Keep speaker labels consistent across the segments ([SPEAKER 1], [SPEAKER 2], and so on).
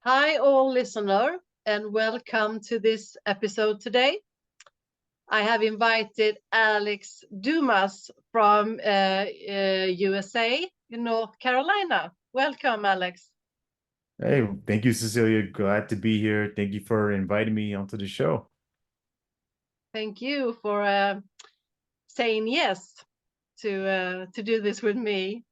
[SPEAKER 1] Hi, all listener, and welcome to this episode today. I have invited Alex Dumas from USA, North Carolina. Welcome, Alex.
[SPEAKER 2] Hey, thank you, Cecilia. Glad to be here. Thank you for inviting me onto the show.
[SPEAKER 1] Thank you for saying yes to do this with me.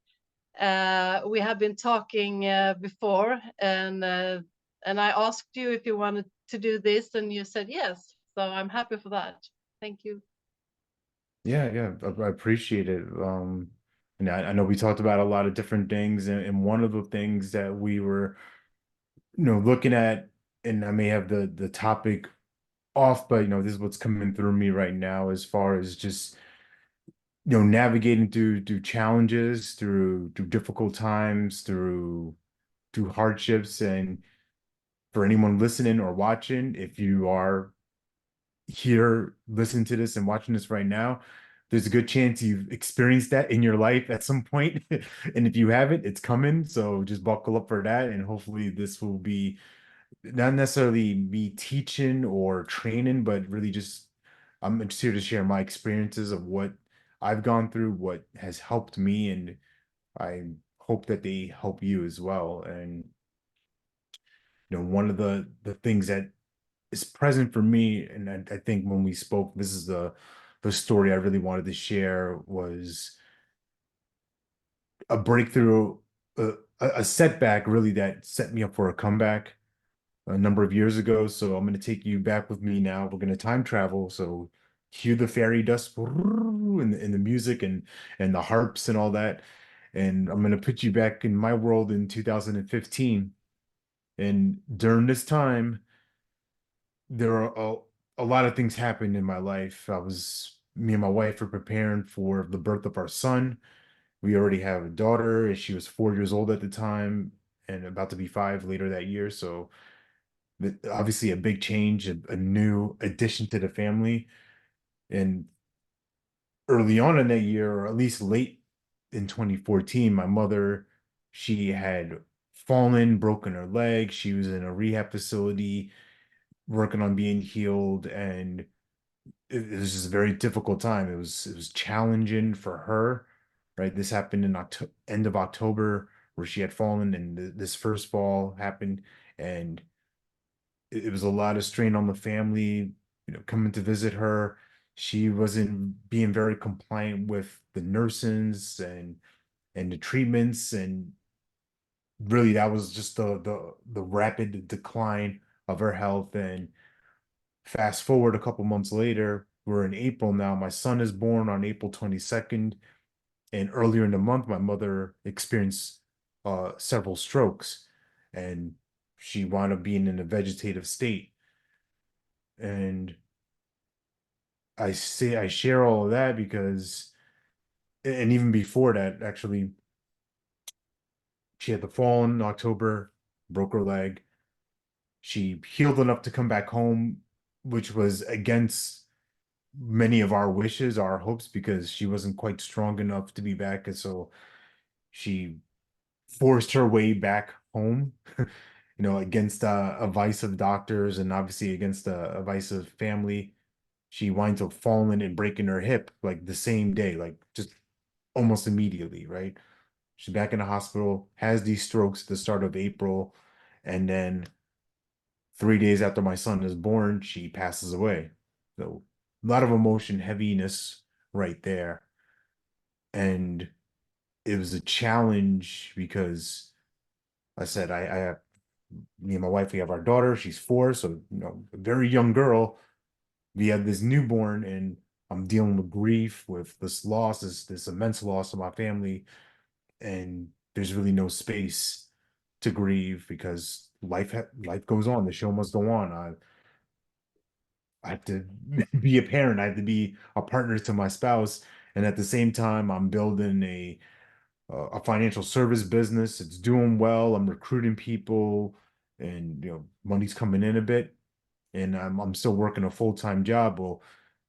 [SPEAKER 1] We have been talking before, and I asked you if you wanted to do this, and you said yes. So I'm happy for that. Thank you.
[SPEAKER 2] Yeah, I appreciate it. And I know we talked about a lot of different things, and one of the things that we were, looking at, and I may have the topic off, but this is what's coming through me right now as far as just navigating through challenges, through difficult times, through hardships, and for anyone listening or watching, if you are here listening to this and watching this right now, there's a good chance you've experienced that in your life at some point. And if you haven't, it's coming. So just buckle up for that. And hopefully this will be not necessarily me teaching or training, but really just I'm just here to share my experiences of what I've gone through, what has helped me, and I hope that they help you as well. And one of the things that is present for me, and I think when we spoke, this is the story I really wanted to share, was a breakthrough, a setback really that set me up for a comeback a number of years ago. So I'm going to take you back with me now. We're going to time travel. So cue the fairy dust and the music and the harps and all that. And I'm going to put you back in my world in 2015. And during this time, there are a lot of things happened in my life. Me and my wife were preparing for the birth of our son. We already have a daughter, and she was 4 years old at the time and about to be five later that year. So obviously a big change, a new addition to the family. And early on in that year, or at least late in 2014, my mother, she had fallen, broken her leg. She was in a rehab facility working on being healed, and it was just a very difficult time. It was challenging for her, right? This happened in end of October, where she had fallen, and this first fall happened, and it was a lot of strain on the family, coming to visit her. She wasn't being very compliant with the nurses and the treatments, and really that was just the rapid decline of her health. And fast forward a couple months later, we're in April now. My son is born on April 22nd. And earlier in the month, my mother experienced several strokes, and she wound up being in a vegetative state. And I share all of that because, and even before that, actually, she had the fall in October, broke her leg. She healed enough to come back home, which was against many of our wishes, our hopes, because she wasn't quite strong enough to be back. And so she forced her way back home, against advice of doctors and obviously against the advice of family. She winds up falling and breaking her hip like the same day, like just almost immediately, right? She's back in the hospital, has these strokes at the start of April, and then 3 days after my son is born, she passes away. So a lot of emotion, heaviness right there. And it was a challenge because I said I have me and my wife, we have our daughter, she's four, so a very young girl. We have this newborn, and I'm dealing with grief, with this loss, this immense loss of my family, and there's really no space to grieve because life goes on. The show must go on. I have to be a parent. I have to be a partner to my spouse, and at the same time, I'm building a financial service business. It's doing well. I'm recruiting people, and money's coming in a bit, and I'm still working a full-time job. Well,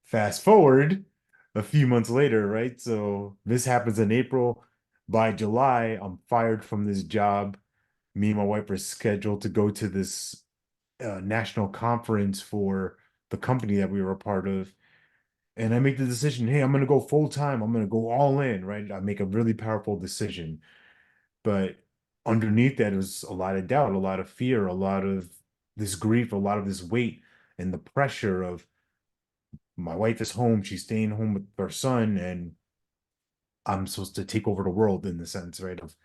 [SPEAKER 2] fast forward a few months later, right? So this happens in April. By July, I'm fired from this job. me and my wife were scheduled to go to this national conference for the company that we were a part of. And I make the decision, hey, I'm going to go full time. I'm going to go all in, right? I make a really powerful decision. But underneath that is a lot of doubt, a lot of fear, a lot of this grief, a lot of this weight and the pressure of my wife is home. She's staying home with her son, and I'm supposed to take over the world in the sense, right? Of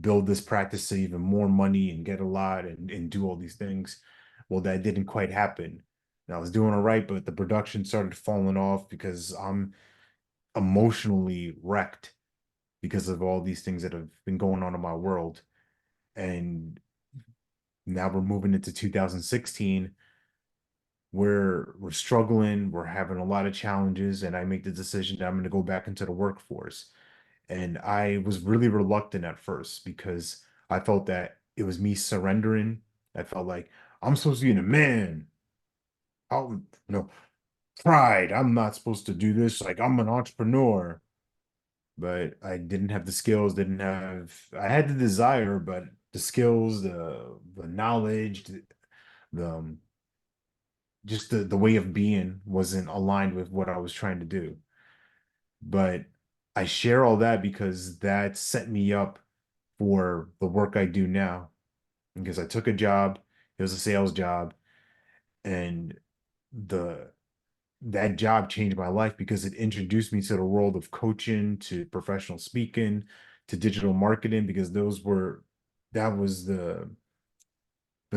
[SPEAKER 2] build this practice to even more money and get a lot and do all these things. Well, that didn't quite happen. And I was doing all right, but the production started falling off because I'm emotionally wrecked because of all these things that have been going on in my world. And now we're moving into 2016 where we're struggling, we're having a lot of challenges, and I make the decision that I'm going to go back into the workforce. And I was really reluctant at first because I felt that it was me surrendering. I felt like I'm supposed to be a man. I'll, pride. I'm not supposed to do this. Like I'm an entrepreneur. But I didn't have the skills, I had the desire, but the skills, the knowledge, the just the way of being wasn't aligned with what I was trying to do. But I share all that because that set me up for the work I do now. Because I took a job, it was a sales job, and the that job changed my life because it introduced me to the world of coaching, to professional speaking, to digital marketing, because that was the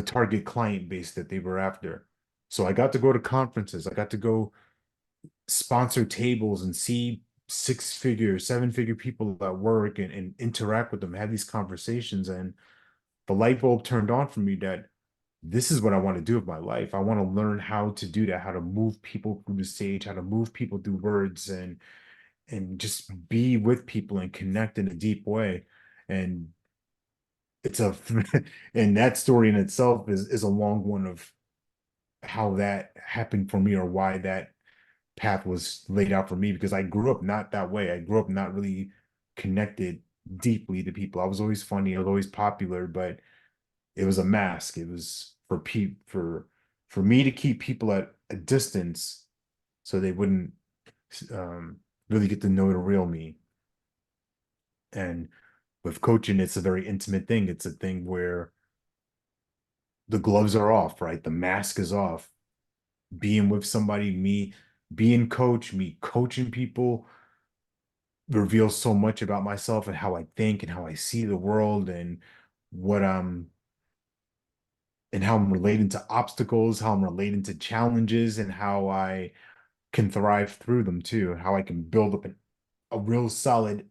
[SPEAKER 2] target client base that they were after. So I got to go to conferences, I got to go sponsor tables and see six-figure, seven-figure people at work and interact with them, have these conversations. And the light bulb turned on for me that this is what I want to do with my life. I want to learn how to do that, how to move people through the stage, how to move people through words and just be with people and connect in a deep way. And it's a and that story in itself is a long one of how that happened for me or why that path was laid out for me because I grew up not that way. I grew up not really connected deeply to people. I was always funny, I was always popular, but it was a mask. It was for me to keep people at a distance so they wouldn't really get to know the real me. And with coaching, it's a very intimate thing. It's a thing where the gloves are off, right? The mask is off. Being with somebody, me being coach, me coaching people reveals so much about myself and how I think and how I see the world and what I'm and how I'm relating to obstacles, how I'm relating to challenges, and how I can thrive through them too, how I can build up a real solid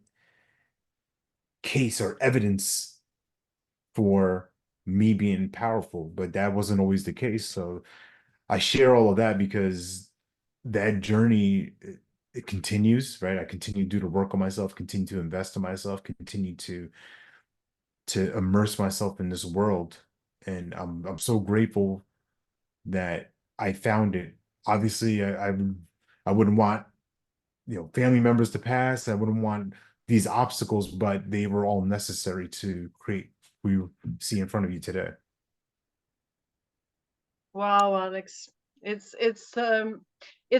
[SPEAKER 2] case or evidence for me being powerful. But that wasn't always the case. So I share all of that because that journey it continues, right? I continue to do the work on myself, continue to invest in myself, continue to immerse myself in this world. And I'm so grateful that I found it. Obviously, I wouldn't want family members to pass. I wouldn't want these obstacles, but they were all necessary to create who you see in front of you today.
[SPEAKER 1] Wow, Alex, it's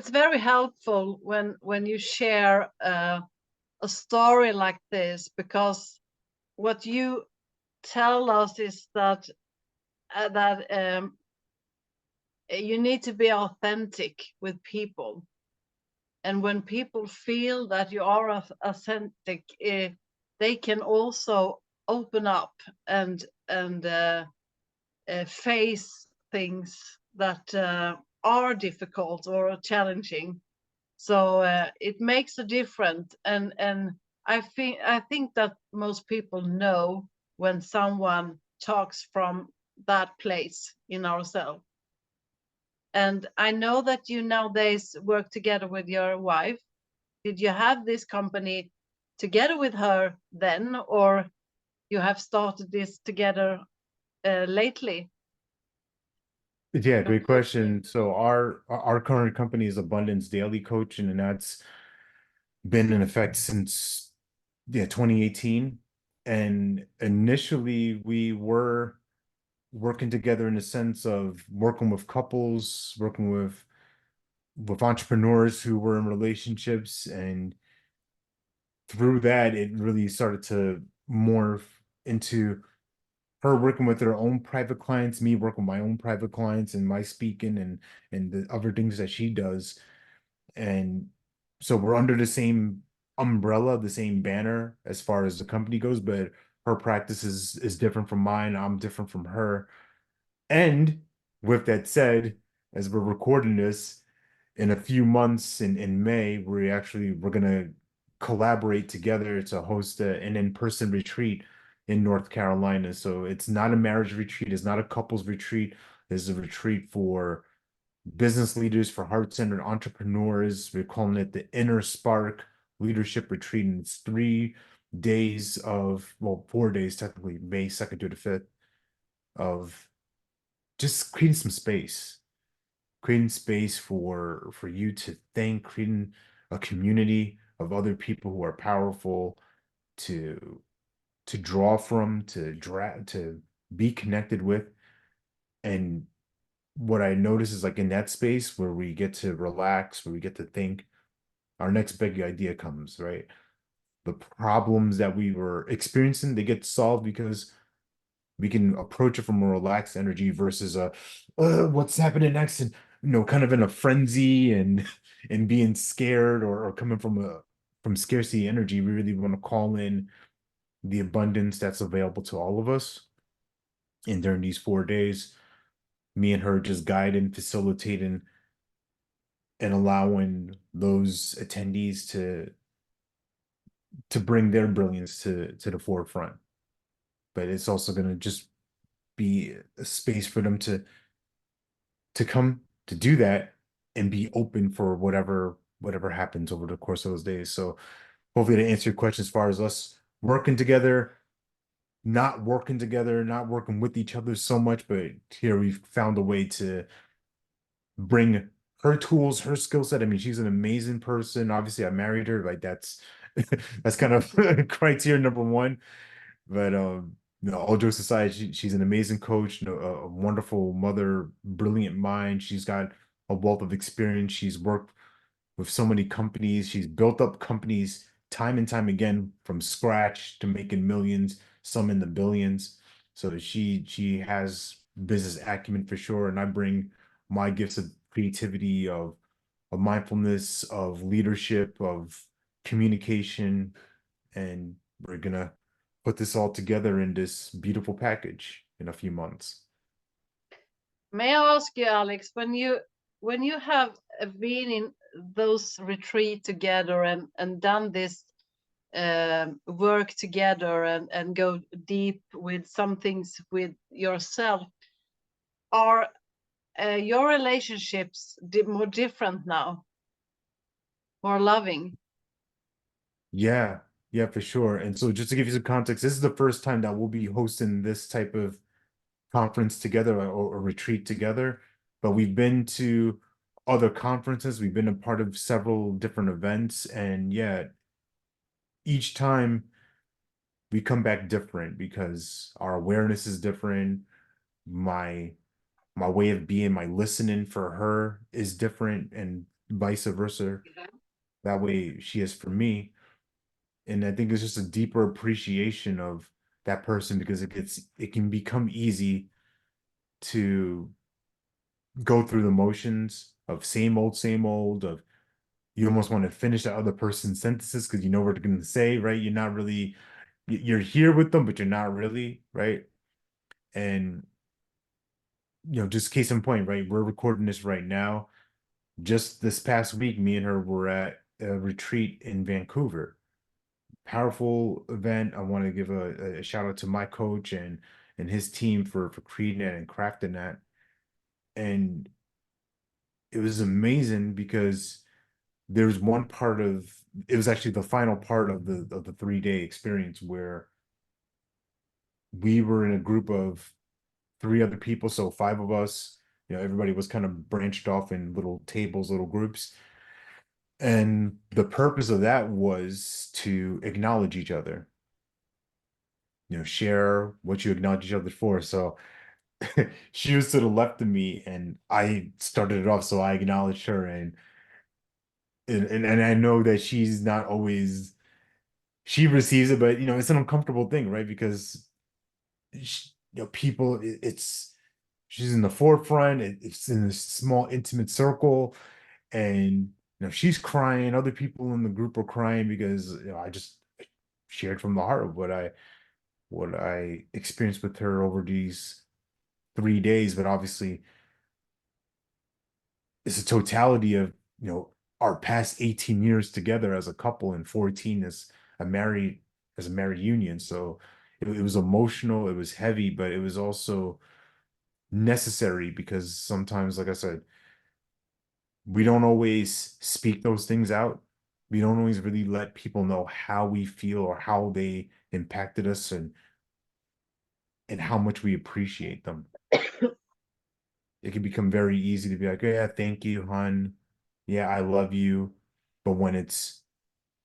[SPEAKER 1] very helpful when you share a story like this, because what you tell us is that you need to be authentic with people, and when people feel that you are authentic, they can also open up and face things that are difficult or challenging. So it makes a difference, and I think that most people know when someone talks from that place in ourselves. And I know that you nowadays work together with your wife. Did you have this company together with her then, or you have started this together lately?
[SPEAKER 2] Yeah,
[SPEAKER 1] Your
[SPEAKER 2] great
[SPEAKER 1] coaching.
[SPEAKER 2] question. So our current company is Abundance Daily Coaching, and that's been in effect since 2018. And initially we were working together in the sense of working with couples, working with entrepreneurs who were in relationships, and through that it really started to morph into her working with her own private clients, me working with my own private clients, and my speaking and the other things that she does. And so we're under the same umbrella, the same banner as far as the company goes, but her practice is different from mine. I'm different from her. And with that said, as we're recording this, in a few months in May, we're gonna collaborate together to host an in-person retreat in North Carolina. So it's not a marriage retreat, it's not a couples retreat. It's a retreat for business leaders, for heart-centered entrepreneurs. We're calling it the Inner Spark Leadership Retreat. And it's 3 days of, well, 4 days technically, May 2nd to the 5th, of just creating space for you to think, creating a community of other people who are powerful to draw from, to be connected with. And what I notice is, like, in that space where we get to relax, where we get to think, our next big idea comes, right? The problems that we were experiencing, they get solved because we can approach it from a relaxed energy versus a what's happening next, and kind of in a frenzy and and being scared, or coming from scarcity energy. We really want to call in the abundance that's available to all of us. And during these 4 days, me and her just guiding, facilitating, and allowing those attendees to bring their brilliance to the forefront. But it's also going to just be a space for them to come to do that and be open for whatever happens over the course of those days. So hopefully, to answer your question, as far as us working together, not working with each other so much, but here we've found a way to bring her tools, her skill set. I mean, she's an amazing person. Obviously, I married her. Like, that's kind of criteria number one. But all jokes aside, she's an amazing coach, a wonderful mother, brilliant mind. She's got a wealth of experience. She's worked with so many companies. She's built up companies time and time again from scratch to making millions, some in the billions. So she has business acumen for sure. And I bring my gifts of creativity, of mindfulness, of leadership, of communication, and we're gonna put this all together in this beautiful package in a few months.
[SPEAKER 1] May I ask you, Alex, when you have been in those retreat together and done this work together and go deep with some things with yourself, are your relationships more different now, more loving?
[SPEAKER 2] Yeah, yeah, for sure. And so, just to give you some context, this is the first time that we'll be hosting this type of conference together, or retreat together. But we've been to other conferences, we've been a part of several different events, and yeah, each time we come back different because our awareness is different. My my way of being, my listening for her is different, and vice versa. That way she is for me. And I think it's just a deeper appreciation of that person, because it can become easy to go through the motions of same old, of you almost want to finish the other person's sentences because you know what they're going to say, right? You're not really, you're here with them, but you're not really, right? And just case in point, right? We're recording this right now. Just this past week, me and her were at a retreat in Vancouver. Powerful event. I want to give a shout out to my coach and his team for creating that and crafting that. And it was amazing because there's one part of it was actually the final part of the 3 day experience where we were in a group of three other people, so five of us. Everybody was kind of branched off in little tables, little groups. And the purpose of that was to acknowledge each other. share what you acknowledge each other for. So she was to the left of me and I started it off. So I acknowledged her and I know that she's not always she receives it, but it's an uncomfortable thing, right? Because people, it's she's in the forefront. It's in a small, intimate circle, and she's crying. Other people in the group are crying because I just shared from the heart of what I experienced with her over these 3 days. But obviously, it's a totality of our past 18 years together as a couple and 14 as a married union. So it was emotional, it was heavy, but it was also necessary because sometimes, like I said, we don't always speak those things out. We don't always really let people know how we feel or how they impacted us and how much we appreciate them. It can become very easy to be like, yeah, thank you, hon. Yeah, I love you. But when it's,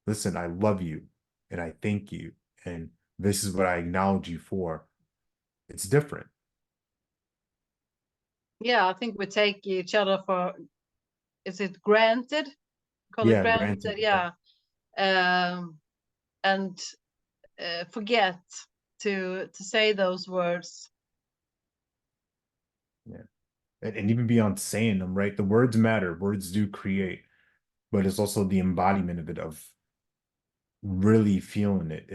[SPEAKER 2] listen, I love you and I thank you. And this is what I acknowledge you for. It's different.
[SPEAKER 1] Yeah, I think we take each other for, is it granted? Call it
[SPEAKER 2] Yeah,
[SPEAKER 1] granted,
[SPEAKER 2] granted. Yeah.
[SPEAKER 1] yeah. And forget to say those words.
[SPEAKER 2] Yeah. And even beyond saying them, right? The words matter. Words do create, but it's also the embodiment of it, of really feeling it.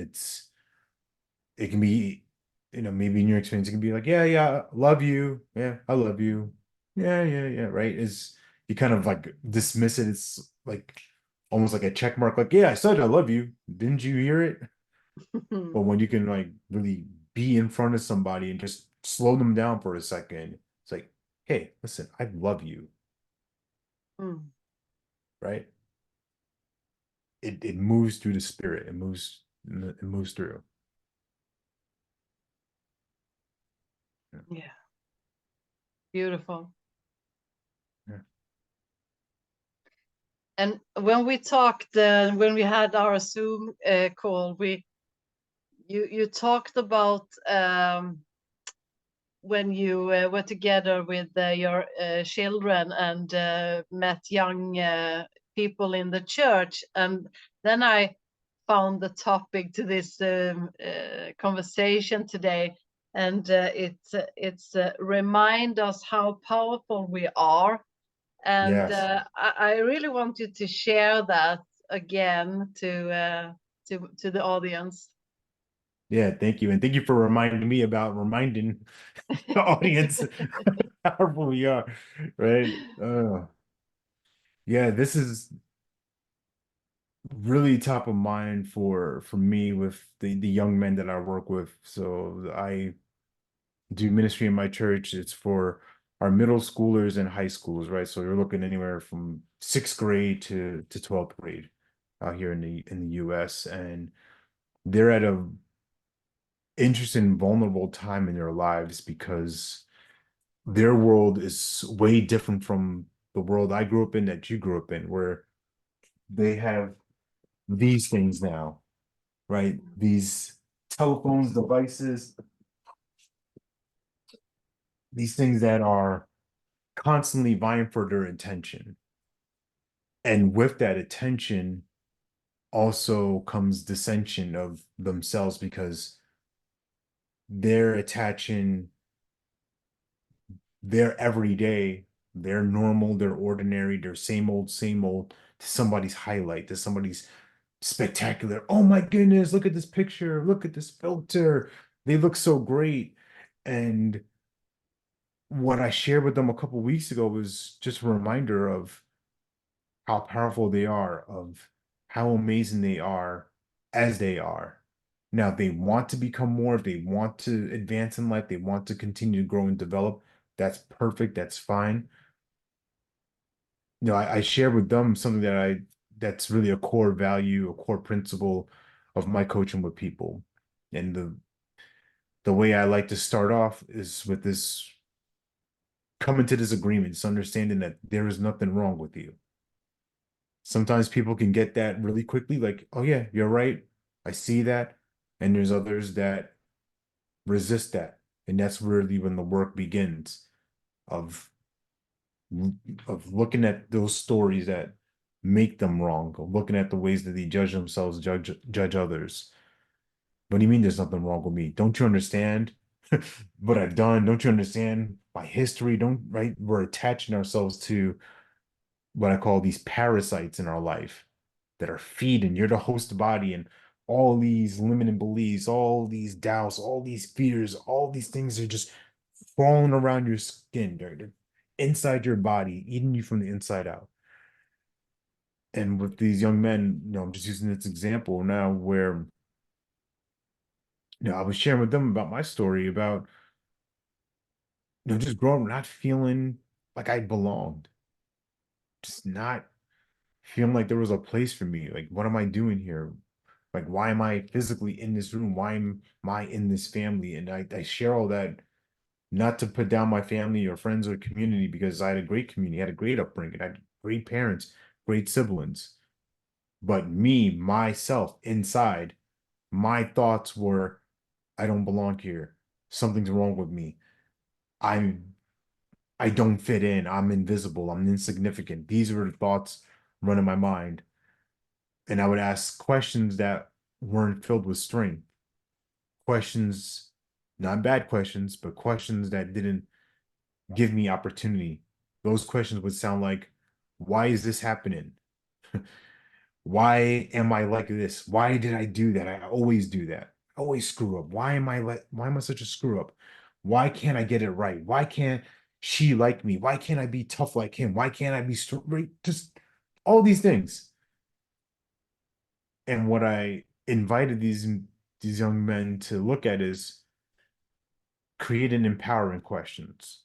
[SPEAKER 2] It can be, maybe in your experience, it can be like, yeah, yeah, love you. Yeah, I love you. Yeah, yeah, yeah, right. Is you kind of like dismiss it. It's like almost like a check mark, like, yeah, I said I love you. Didn't you hear it? But when you can like really be in front of somebody and just slow them down for a second, it's like, hey, listen, I love you,
[SPEAKER 1] Mm.
[SPEAKER 2] right? It moves through the spirit. It moves through. Yeah.
[SPEAKER 1] Yeah, beautiful.
[SPEAKER 2] Yeah.
[SPEAKER 1] And when we talked, when we had our Zoom call, you talked about when you were together with your children and met young people in the church, and then I found the topic to this conversation today, and it's remind us how powerful we are, and
[SPEAKER 2] Yes.
[SPEAKER 1] I really want you to share that again to the audience.
[SPEAKER 2] Yeah, thank you. And thank you for reminding me about reminding the audience how powerful we are. Right. Yeah, this is really top of mind for me with the young men that I work with. So I do ministry in my church. It's for our middle schoolers and high schools, right? So you're looking anywhere from sixth grade to 12th grade out here in the US. And they're at a interesting, vulnerable time in their lives because their world is way different from the world I grew up in, that you grew up in, where they have these things now, right? These telephones, devices, these things that are constantly vying for their attention. And with that attention also comes dissension of themselves because they're attaching their everyday, their normal, their ordinary, their same old to somebody's highlight, to somebody's spectacular. Oh my goodness, look at this picture, look at this filter. They look so great. And what I shared with them a couple weeks ago was just a reminder of how powerful they are, of how amazing they are as they are. Now, if they want to become more, if they want to advance in life, they want to continue to grow and develop, that's perfect, that's fine. I share with them something that's really a core value, a core principle of my coaching with people. And the way I like to start off is with this coming to this agreement, this understanding that there is nothing wrong with you. Sometimes people can get that really quickly, like, oh yeah, you're right. I see that. And there's others that resist that. And that's really when the work begins of looking at those stories that make them wrong, of looking at the ways that they judge themselves, judge others. What do you mean there's nothing wrong with me? Don't you understand what I've done? Don't you understand my history? Don't, right? We're attaching ourselves to what I call these parasites in our life that are feeding. You're the host body, and all these limiting beliefs, all these doubts, all these fears, all these things are just crawling around your skin. They're inside your body, eating you from the inside out. And with these young men, I'm just using this example now where, I was sharing with them about my story about, just growing, not feeling like I belonged, just not feeling like there was a place for me. Like, what am I doing here? Like, why am I physically in this room? Why am I in this family? And I share all that not to put down my family or friends or community, because I had a great community, I had a great upbringing, I had great parents, great siblings. But me, myself, inside, my thoughts were, I don't belong here. Something's wrong with me. I'm I don't fit in. I'm invisible. I'm insignificant. These were the thoughts running my mind. And I would ask questions that weren't filled with strength. Questions, not bad questions, but questions that didn't give me opportunity. Those questions would sound like, why is this happening? Why am I like this? Why did I do that? I always do that. I always screw up. Why am I such a screw up? Why can't I get it right? Why can't she like me? Why can't I be tough like him? Why can't I be straight? Just all these things. And what I invited these young men to look at is create an empowering questions.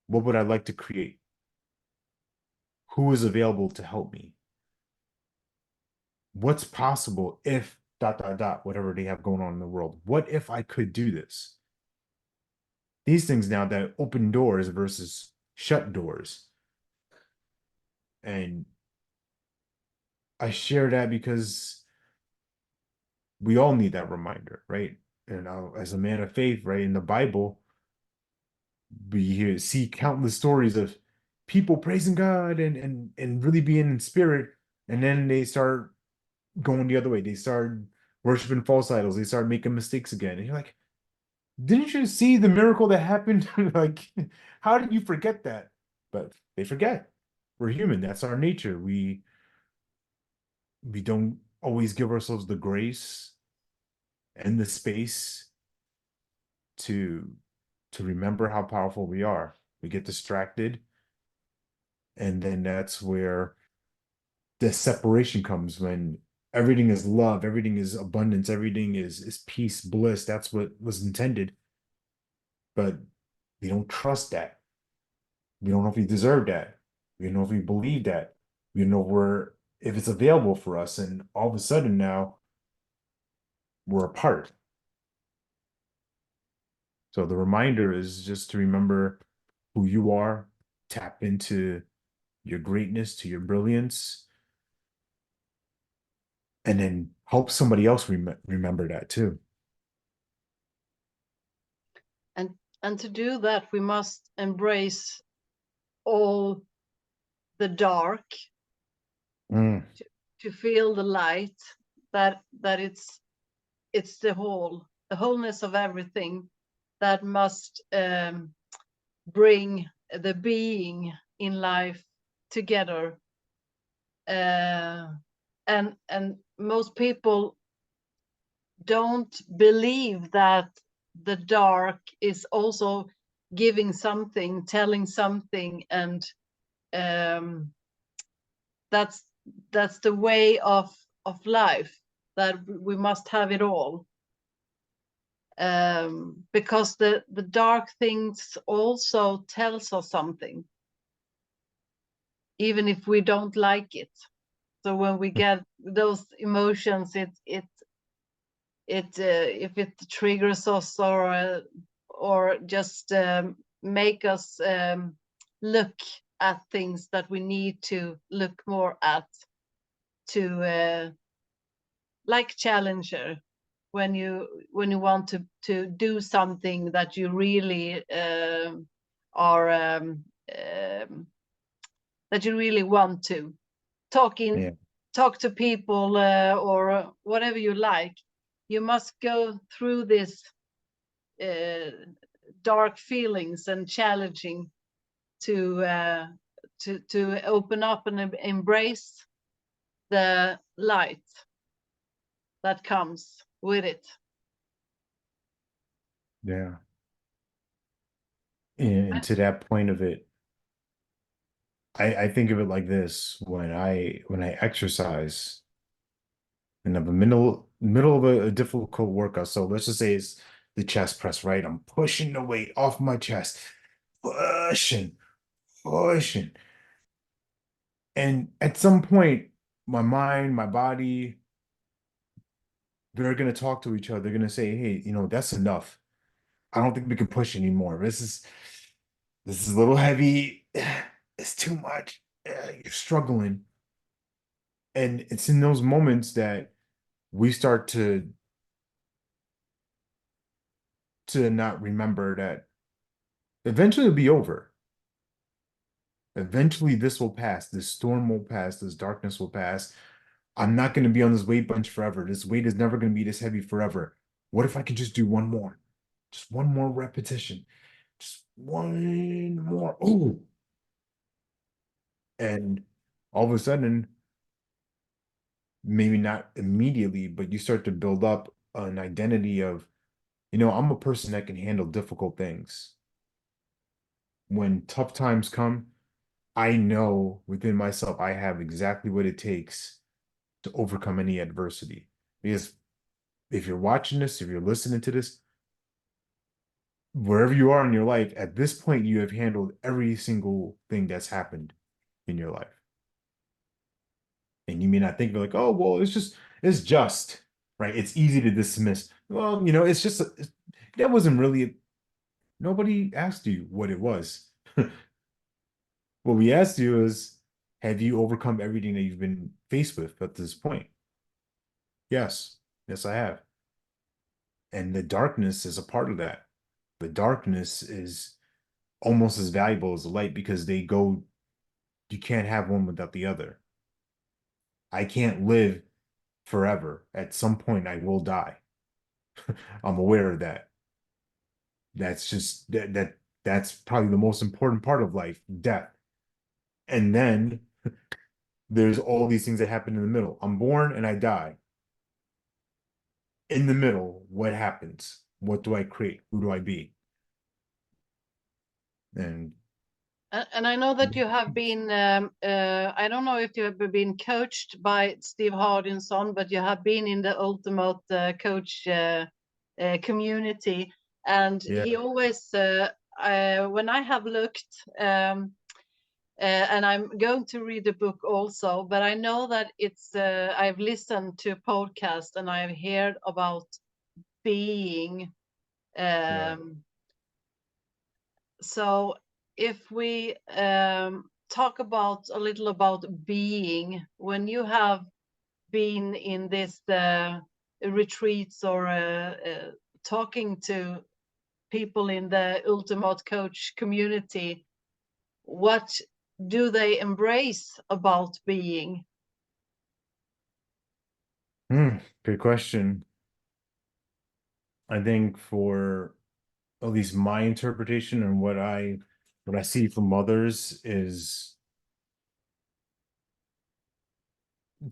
[SPEAKER 2] What would I like to create? Who is available to help me? What's possible if dot dot dot, whatever they have going on in the world? What if I could do this? These things now that open doors versus shut doors. And I share that because we all need that reminder, right? And as a man of faith, right, in the Bible, we see countless stories of people praising God and really being in spirit, and then they start going the other way. They start worshiping false idols. They start making mistakes again. And you're like, didn't you see the miracle that happened? Like, how did you forget that? But they forget. We're human. That's our nature. We don't always give ourselves the grace and the space to remember how powerful we are. We get distracted, and then that's where the separation comes, when everything is love, everything is abundance, everything is peace, bliss. That's what was intended. But we don't trust that. We don't know if we deserve that. We don't know if we believe that. We don't know where, if it's available for us. And all of a sudden now we're apart. So the reminder is just to remember who you are, tap into your greatness, to your brilliance, and then help somebody else remember that too.
[SPEAKER 1] And to do that, we must embrace all the dark,
[SPEAKER 2] Mm.
[SPEAKER 1] to feel the light, that it's the wholeness of everything that must bring the being in life together. And most people don't believe that the dark is also giving something, telling something, and that's the way of life, that we must have it all. Because the dark things also tells us something, even if we don't like it. So when we get those emotions, if it triggers us, or just make us look at things that we need to look more at, to like Challenger, when you want to do something that you really are that you really want to talk to people or whatever you like. You must go through this dark feelings and challenging to open up and embrace the light that comes with it.
[SPEAKER 2] Yeah. And to that point of it, I think of it like this: when I exercise and I'm in the middle of a difficult workout. So let's just say it's the chest press, right? I'm pushing the weight off my chest, pushing, pushing. And at some point, my mind, my body, they're gonna talk to each other. They're gonna say, hey, that's enough. I don't think we can push anymore. This is a little heavy. It's too much. You're struggling. And it's in those moments that we start to not remember that eventually it'll be over. Eventually this will pass. This storm will pass. This darkness will pass. I'm not going to be on this weight bench forever. This weight is never going to be this heavy forever. What if I can just do one more? Just one more repetition. Just one more. Oh. And all of a sudden, maybe not immediately, but you start to build up an identity of, I'm a person that can handle difficult things. When tough times come, I know within myself I have exactly what it takes to overcome any adversity. Because if you're watching this, if you're listening to this, wherever you are in your life, at this point, you have handled every single thing that's happened in your life. And you may not think, like, oh, well, it's just, right? It's easy to dismiss. Well, it's just, that wasn't really, nobody asked you what it was. What we asked you is, have you overcome everything that you've been faced with at this point? Yes. Yes, I have. And the darkness is a part of that. The darkness is almost as valuable as the light because you can't have one without the other. I can't live forever. At some point, I will die. I'm aware of that. That's just that's probably the most important part of life, death. And then there's all these things that happen in the middle. I'm born and I die. In the middle, what happens? What do I create? Who do I be? And
[SPEAKER 1] And I know that you have been, I don't know if you have been coached by Steve Hardinson, but you have been in the ultimate coach community. And
[SPEAKER 2] yeah,
[SPEAKER 1] he always, when I have looked, and I'm going to read the book also, but I know that I've listened to podcast and I've heard about being.
[SPEAKER 2] yeah.
[SPEAKER 1] So if we talk about a little about being, when you have been in this retreats or talking to people in the ultimate coach community, what do they embrace about being?
[SPEAKER 2] Good question. I think for at least my interpretation and what I see from others is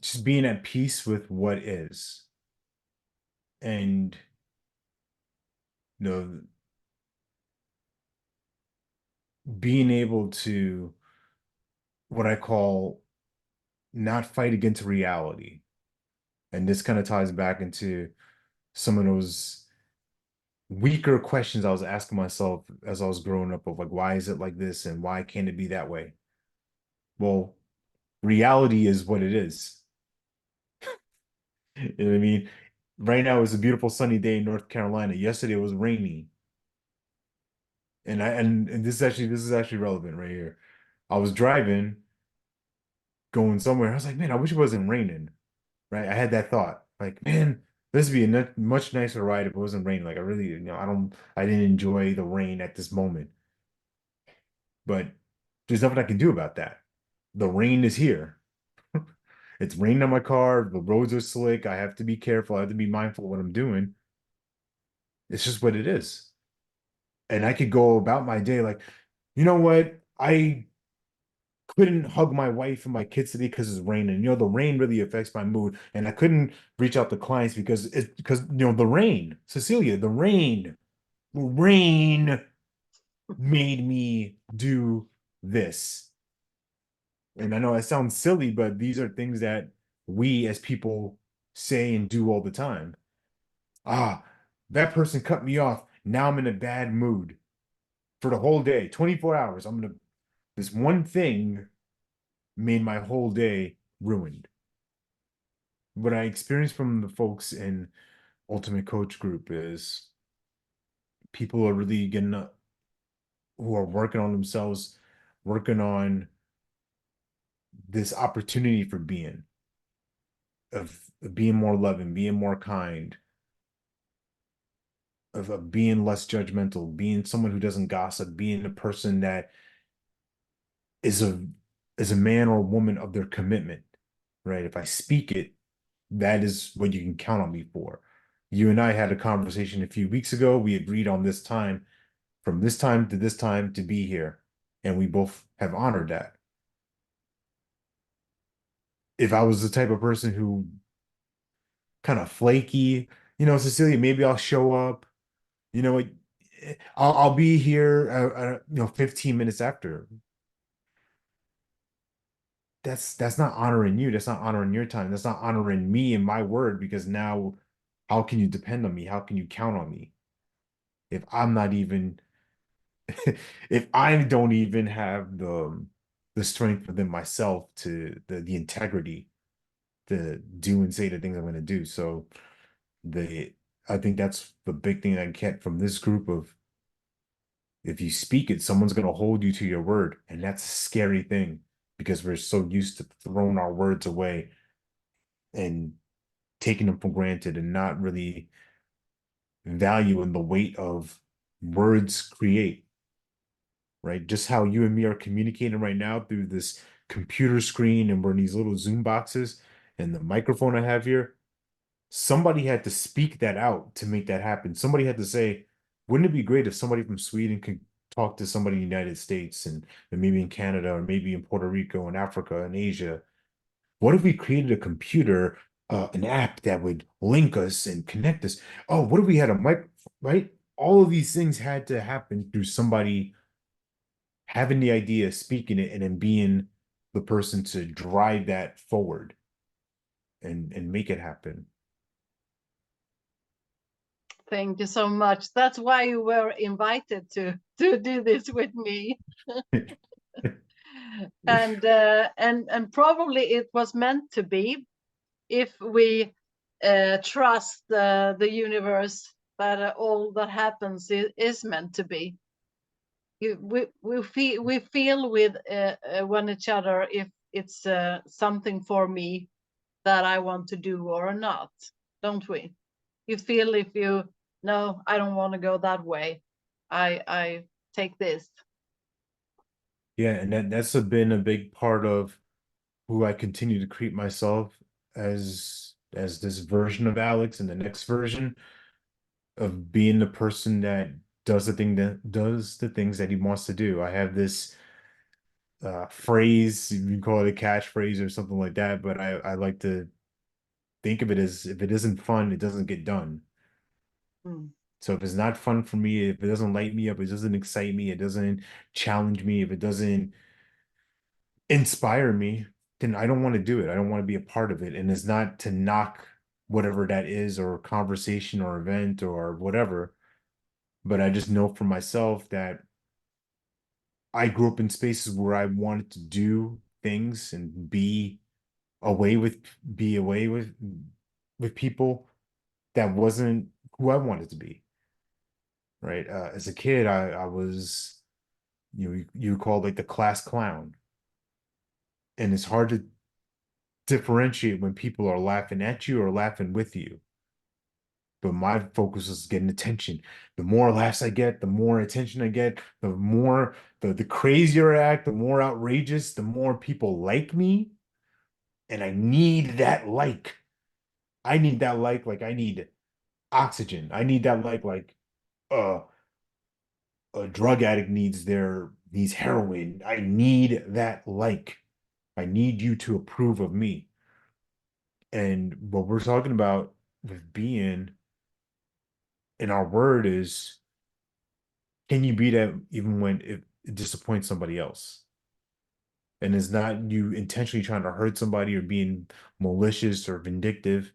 [SPEAKER 2] just being at peace with what is. And you know, being able to what I call not fight against reality. And this kind of ties back into some of those weaker questions I was asking myself as I was growing up of like, why is it like this and why can't it be that way? Well, reality is what it is. You know what I mean? Right now it's a beautiful sunny day in North Carolina. Yesterday it was rainy. And this is actually relevant right here. I was driving, going somewhere. I was like, man, I wish it wasn't raining. Right? I had that thought. Like, man, this would be a much nicer ride if it wasn't raining. Like I really, I didn't enjoy the rain at this moment, but there's nothing I can do about that. The rain is here. It's raining on my car. The roads are slick. I have to be careful. I have to be mindful of what I'm doing. It's just what it is. And I could go about my day like, you know what? I couldn't hug my wife and my kids today because it's raining. The rain really affects my mood. And I couldn't reach out to clients because the rain, Cecilia, the rain made me do this. And I know it sounds silly, but these are things that we as people say and do all the time. Ah, that person cut me off. Now I'm in a bad mood for the whole day, 24 hours. This one thing made my whole day ruined. What I experienced from the folks in Ultimate Coach Group is people are really getting up, who are working on themselves, working on this opportunity for of being more loving, being more kind, of being less judgmental, being someone who doesn't gossip, being a person that is a is a man or a woman of their commitment, right? If I speak it, that is what you can count on me for. You and I had a conversation a few weeks ago. We agreed on this time, from this time to this time to be here, and we both have honored that. If I was the type of person who kind of flaky, Cecilia, maybe I'll show up, you know, I'll be here, 15 minutes after. That's not honoring you. That's not honoring your time. That's not honoring me and my word because now how can you depend on me? How can you count on me if I'm not even if I don't even have the strength within myself to the integrity to do and say the things I'm going to do. So the I think that's the big thing I get from this group of if you speak it, someone's going to hold you to your word. And that's a scary thing because we're so used to throwing our words away and taking them for granted and not really valuing the weight of words create, right? Just how you and me are communicating right now through this computer screen and we're in these little Zoom boxes and the microphone I have here. Somebody had to speak that out to make that happen. Somebody had to say, wouldn't it be great if somebody from Sweden could talk to somebody in the United States and maybe in Canada or maybe in Puerto Rico and Africa and Asia? What if we created a computer, an app that would link us and connect us? Oh, what if we had a mic, right? All of these things had to happen through somebody having the idea, speaking it, and then being the person to drive that forward and make it happen.
[SPEAKER 1] Thank you so much. That's why you were invited to do this with me. And probably it was meant to be if we trust the universe that all that happens is meant to be. We feel with one each other if it's something for me that I want to do or not, don't we? You feel if you no, I don't want to go that way. I take this.
[SPEAKER 2] Yeah, and that's been a big part of who I continue to create myself as this version of Alex and the next version of being the person that does the things that he wants to do. I have this phrase, you can call it a catchphrase or something like that, but I like to think of it as if it isn't fun, it doesn't get done.
[SPEAKER 1] Mm.
[SPEAKER 2] So if it's not fun for me, if it doesn't light me up, it doesn't excite me, it doesn't challenge me, if it doesn't inspire me, then I don't want to do it. I don't want to be a part of it. And it's not to knock whatever that is or conversation or event or whatever, but I just know for myself that I grew up in spaces where I wanted to do things and away with be away with people that wasn't who I wanted to be. Right. As a kid, I was, you call like the class clown. And it's hard to differentiate when people are laughing at you or laughing with you. but my focus is getting attention. The more laughs I get, the more attention I get, the more the crazier I act, the more outrageous, the more people like me. And I need that like. I need that like I need oxygen. I need that like uh a drug addict needs heroin. I need that like. I need you to approve of me. And what we're talking about with being in our word is, can you be that even when it disappoints somebody else? And it's not you intentionally trying to hurt somebody or being malicious or vindictive,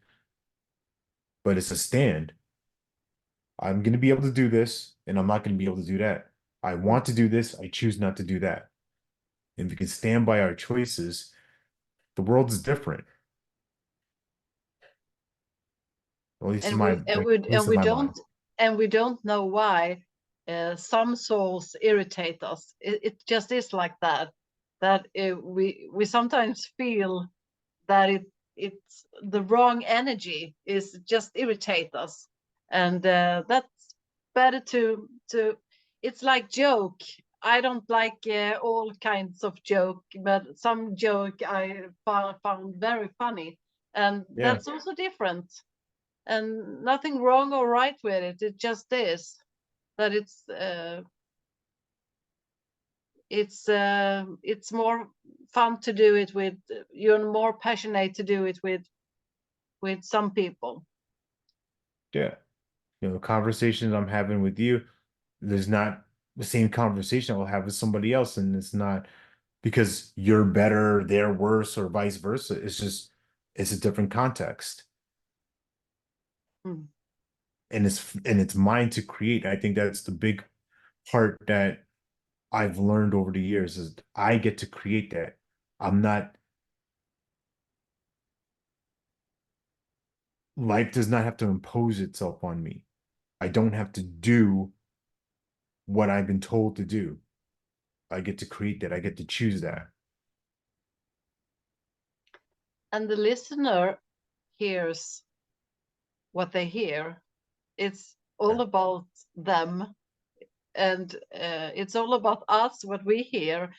[SPEAKER 2] but it's a stand. I'm going to be able to do this, and I'm not going to be able to do that. I want to do this. I choose not to do that. And if we can stand by our choices, the world is different. At least in
[SPEAKER 1] and
[SPEAKER 2] my,
[SPEAKER 1] we and
[SPEAKER 2] like,
[SPEAKER 1] we
[SPEAKER 2] at
[SPEAKER 1] and
[SPEAKER 2] least in
[SPEAKER 1] we
[SPEAKER 2] my mind.
[SPEAKER 1] don't know why some souls irritate us. It just is like that. That we sometimes feel that it's the wrong energy is just irritate us, and that's better to. It's like joke. I don't like all kinds of joke, but some joke I found very funny, and
[SPEAKER 2] Yeah.
[SPEAKER 1] that's also different, and nothing wrong or right with it. It just is that it's more fun to do it with. You're more passionate to do it with some people.
[SPEAKER 2] Yeah. Conversations I'm having with you, there's not the same conversation I'll have with somebody else. And it's not because you're better, they're worse, or vice versa. It's just, it's a different context.
[SPEAKER 1] Mm.
[SPEAKER 2] And it's mine to create. I think that's the big part that I've learned over the years is I get to create that. I'm not, life does not have to impose itself on me. I don't have to do what I've been told to do. I get to create that. I get to choose that.
[SPEAKER 1] And the listener hears what they hear. It's
[SPEAKER 2] Yeah.
[SPEAKER 1] all about them, and it's all about us, what we hear.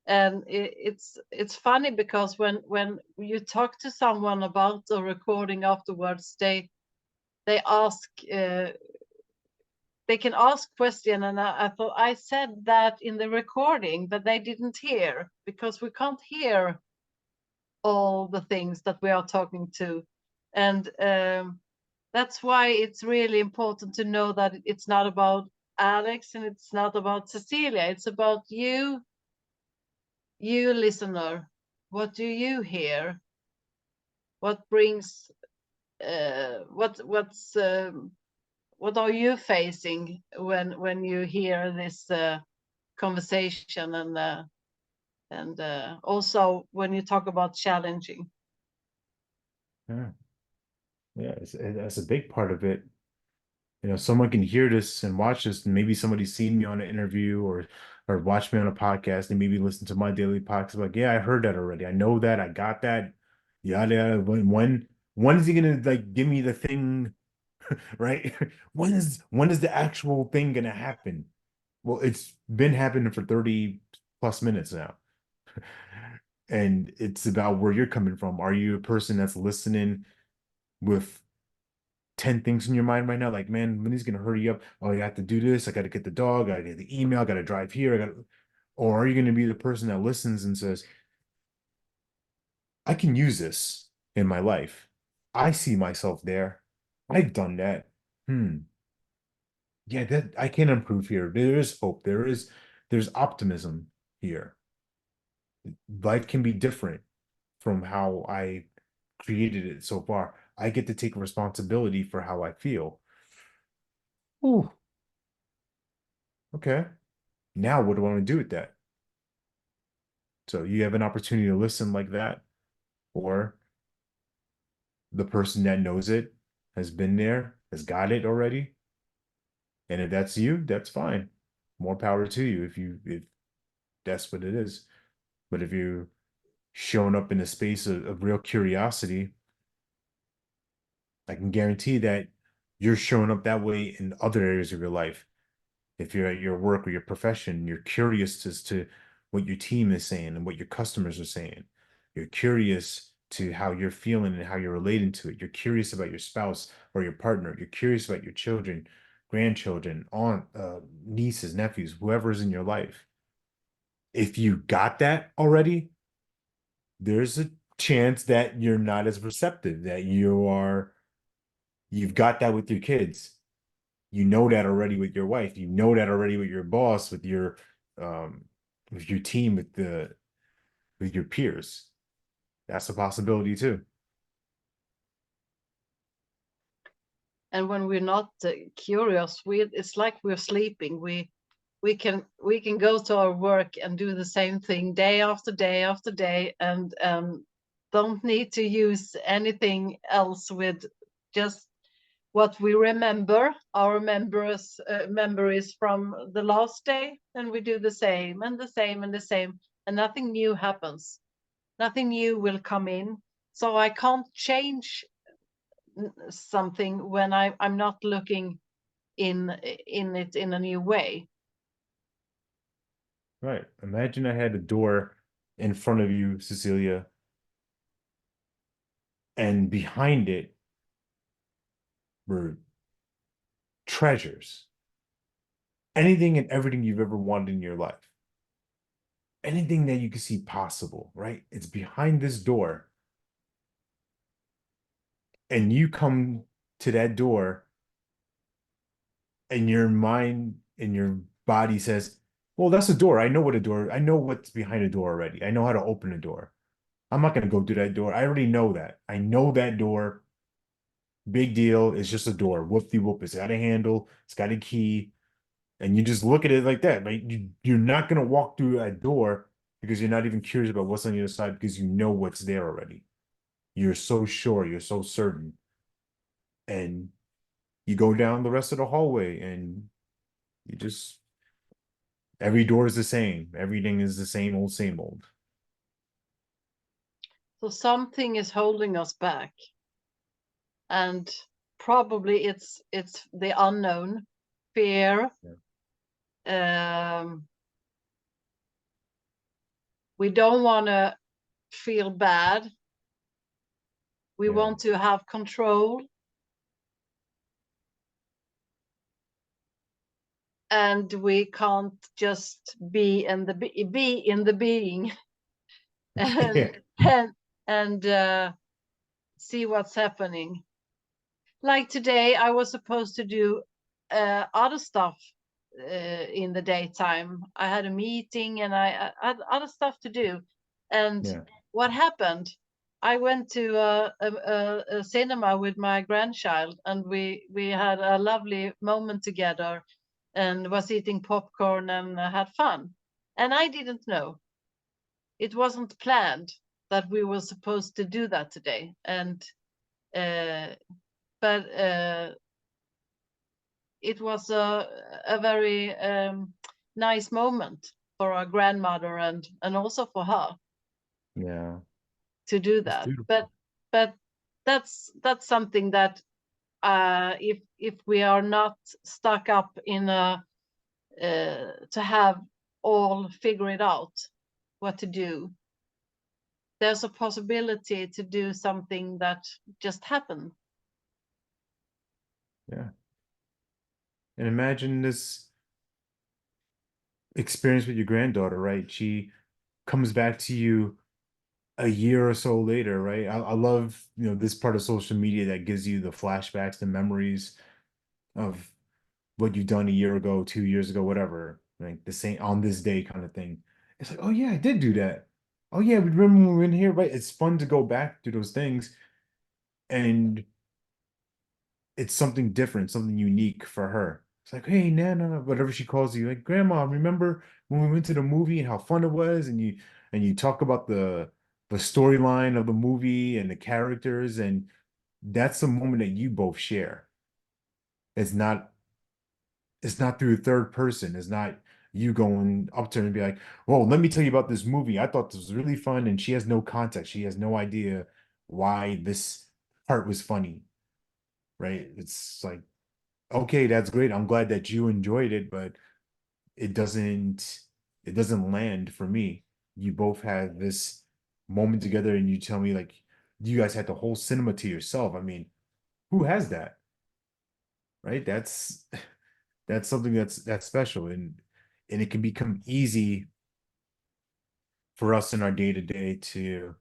[SPEAKER 1] And it's funny because when you talk to someone about the recording afterwards, they ask they can ask question, and I thought I said that in the recording, but they didn't hear because we can't hear all the things that we are talking to, and that's why it's really important to know that it's not about Alex and it's not about Cecilia. It's about you listener. What do you hear? What brings what are you facing when you hear this conversation, and also when you talk about challenging.
[SPEAKER 2] Yeah. Yeah. That's a big part of it. Someone can hear this and watch this, and maybe somebody's seen me on an interview or watched me on a podcast and maybe listen to my daily podcast. Like, yeah, I heard that already. I know that. I got that. Yada yada. When is he gonna like give me the thing, right? When is the actual thing gonna happen? Well, it's been happening for 30 plus minutes now. And it's about where you're coming from. Are you a person that's listening with 10 things in your mind right now? Like, man, when he's gonna hurry up? Oh, I have to do this. I gotta get the dog, I gotta get the email, I gotta drive here, or are you gonna be the person that listens and says, I can use this in my life. I see myself there. I've done that. Yeah, that I can improve here. There is hope. There's optimism here. Life can be different from how I created it so far. I get to take responsibility for how I feel. Ooh, okay. Now what do I want to do with that? So you have an opportunity to listen like that, or the person that knows it has been there, has got it already. And if that's you, that's fine. More power to you if that's what it is. But if you're showing up in a space of real curiosity, I can guarantee that you're showing up that way in other areas of your life. If you're at your work or your profession, you're curious as to what your team is saying and what your customers are saying. You're curious to how you're feeling and how you're relating to it. You're curious about your spouse or your partner. You're curious about your children, grandchildren, aunt, nieces, nephews, whoever's in your life. If you got that already, there's a chance that you're not as receptive, that you've got that with your kids. You know that already with your wife. You know that already with your boss, um with your team, with your peers. That's a possibility too.
[SPEAKER 1] And when we're not curious, it's like we're sleeping. We can go to our work and do the same thing day after day after day, and don't need to use anything else, with just what we remember, our memories from the last day, and we do the same and the same and the same, and nothing new happens. Nothing new will come in. So I can't change something when I'm not looking in it in a new way.
[SPEAKER 2] Right. Imagine I had a door in front of you, Cecilia, and behind it were treasures. Anything and everything you've ever wanted in your life. Anything that you can see possible, right? It's behind this door. And you come to that door, and your mind and your body says, well, that's a door. I know what a door, I know what's behind a door already. I know how to open a door. I'm not going to go through that door. I already know that. I know that door. Big deal. It's just a door. Whoop de whoop. It's got a handle. It's got a key. And you just look at it like that. Like you're not going to walk through that door because you're not even curious about what's on the other side because you know what's there already. You're so sure. You're so certain. And you go down the rest of the hallway and you just, every door is the same. Everything is the same old, same old.
[SPEAKER 1] So something is holding us back, and probably it's the unknown, fear. um, we don't want to feel bad. We
[SPEAKER 2] Yeah.
[SPEAKER 1] want to have control, and we can't just be in the being
[SPEAKER 2] Yeah.
[SPEAKER 1] and see what's happening. Like today, I was supposed to do other stuff in the daytime. I had a meeting and I had other stuff to do. And
[SPEAKER 2] Yeah.
[SPEAKER 1] what happened? I went to a cinema with my grandchild, and we had a lovely moment together, and was eating popcorn and had fun. And I didn't know. It wasn't planned that we were supposed to do that today. And uh, but it was a very nice moment for our grandmother, and also for her
[SPEAKER 2] Yeah.
[SPEAKER 1] to do
[SPEAKER 2] It's
[SPEAKER 1] that.
[SPEAKER 2] beautiful.
[SPEAKER 1] But that's something that if we are not stuck up in a to have all figured out what to do, there's a possibility to do something that just happened.
[SPEAKER 2] Yeah. And imagine this experience with your granddaughter, right? She comes back to you a year or so later, right? I love, this part of social media that gives you the flashbacks, the memories of what you've done a year ago, 2 years ago, whatever, like the same on this day kind of thing. It's like, oh yeah, I did do that. Oh yeah, we remember when we were in here, right? It's fun to go back to those things, and it's something different, something unique for her. It's like, hey, Nana, whatever she calls you, like, Grandma, remember when we went to the movie and how fun it was? And you talk about the storyline of the movie and the characters, and that's a moment that you both share. It's not it's not through third person. It's not you going up to her and be like, "Well, let me tell you about this movie. I thought this was really fun," and she has no context. She has no idea why this part was funny. right? It's like, okay, that's great. I'm glad that you enjoyed it, but it doesn't it doesn't land for me. You both had this moment together and you tell me like you guys had the whole cinema to yourself. I mean, who has that? Right? That's something that's special, and it can become easy for us in our day to day to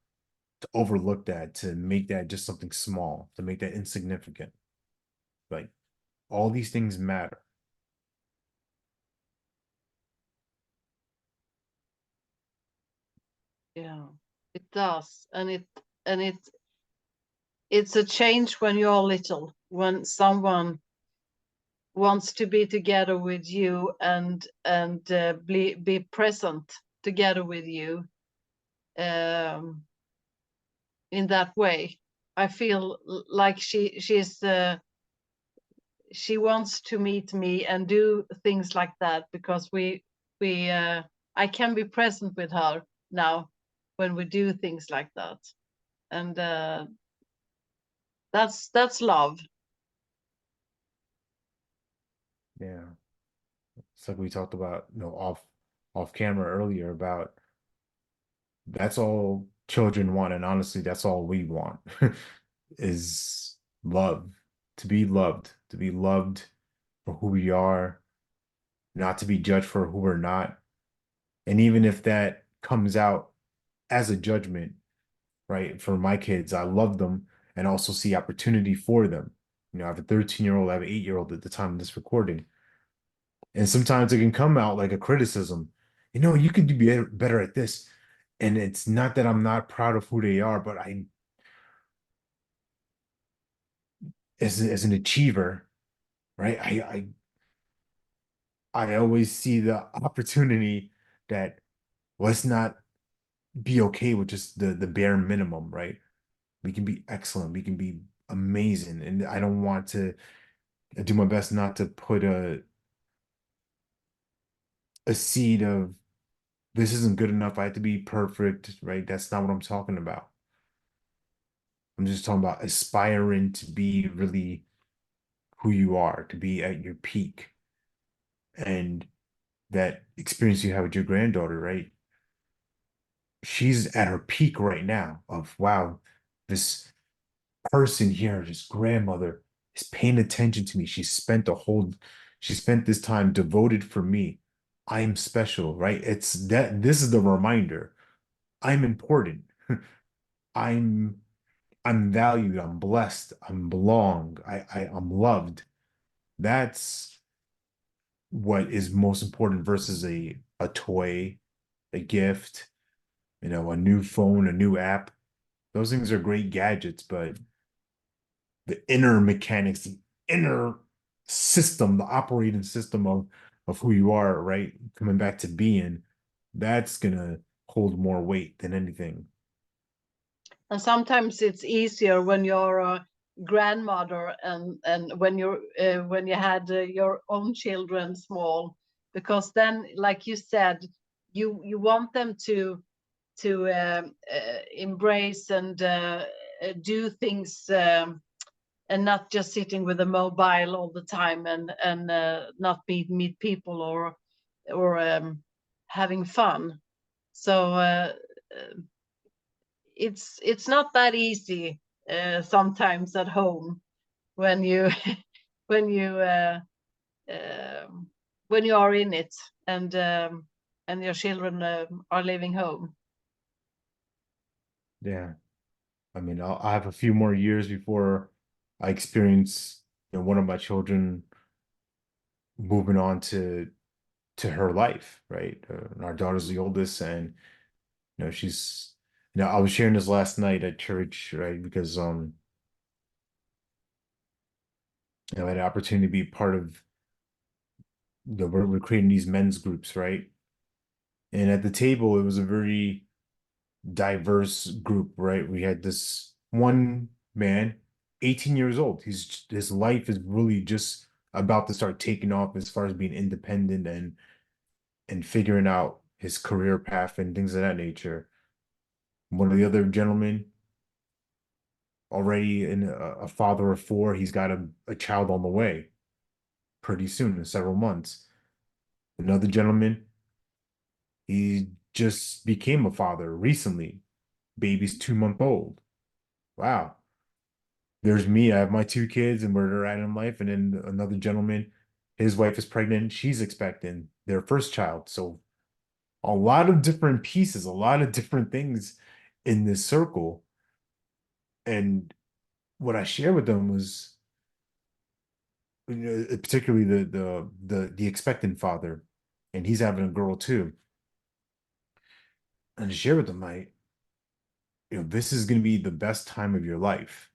[SPEAKER 2] overlook that, to make that just something small, to make that insignificant. Like all these things matter.
[SPEAKER 1] Yeah, it does. And it's a change when you're little, when someone wants to be together with you and be present together with you, um, in that way. I feel like she wants to meet me and do things like that, because we I can be present with her now when we do things like that, and that's love.
[SPEAKER 2] Yeah. It's like we talked about, off camera earlier about that's all children want, and honestly, that's all we want is love, to be loved for who we are, not to be judged for who we're not. And even if that comes out as a judgment, right? For my kids, I love them and also see opportunity for them. I have a 13-year-old, I have an 8-year-old at the time of this recording. And sometimes it can come out like a criticism. You could do better at this. And it's not that I'm not proud of who they are, but as an achiever, right? I always see the opportunity that let's not be okay with just the bare minimum, right? We can be excellent, we can be amazing, and I don't want to I do my best not to put a seed of this isn't good enough. I have to be perfect, right? That's not what I'm talking about. I'm just talking about aspiring to be really who you are, to be at your peak. And that experience you have with your granddaughter, right? She's at her peak right now of wow, this person here, this grandmother is paying attention to me. She spent this time devoted for me. I am special, right? This is the reminder. I'm important. I'm I'm valued, I'm blessed, I'm belong, I'm loved. That's what is most important versus a toy, a gift, a new phone, a new app. Those things are great gadgets, but the inner mechanics, the inner system, the operating system of who you are, right? Coming back to being, that's gonna hold more weight than anything.
[SPEAKER 1] And sometimes it's easier when you're a grandmother, and when you had your own children small, because then, like you said, you want them to embrace and do things, and not just sitting with a mobile all the time, and not meet people, or having fun. So it's not that easy sometimes at home, when you when you uh, um, when you are in it, and your children are living home.
[SPEAKER 2] Yeah. I mean, I have a few more years before I experience, one of my children moving on to her life, right? And our daughter's the oldest, and she's, I was sharing this last night at church, right? Because I had an opportunity to be part of we're creating these men's groups, right? And at the table, it was a very diverse group, right? We had this one man, 18 years old. His life is really just about to start taking off as far as being independent and figuring out his career path and things of that nature. One of the other gentlemen, already a father of four. He's got a child on the way pretty soon, in several months. Another gentleman, he just became a father recently. Baby's 2 month old. Wow. There's me. I have my two kids and where they're at in life. And then another gentleman, his wife is pregnant. She's expecting their first child. So a lot of different pieces, a lot of different things in this circle. And what I shared with them was, you know, particularly the expectant father, and he's having a girl too. And I shared with them, this is going to be the best time of your life.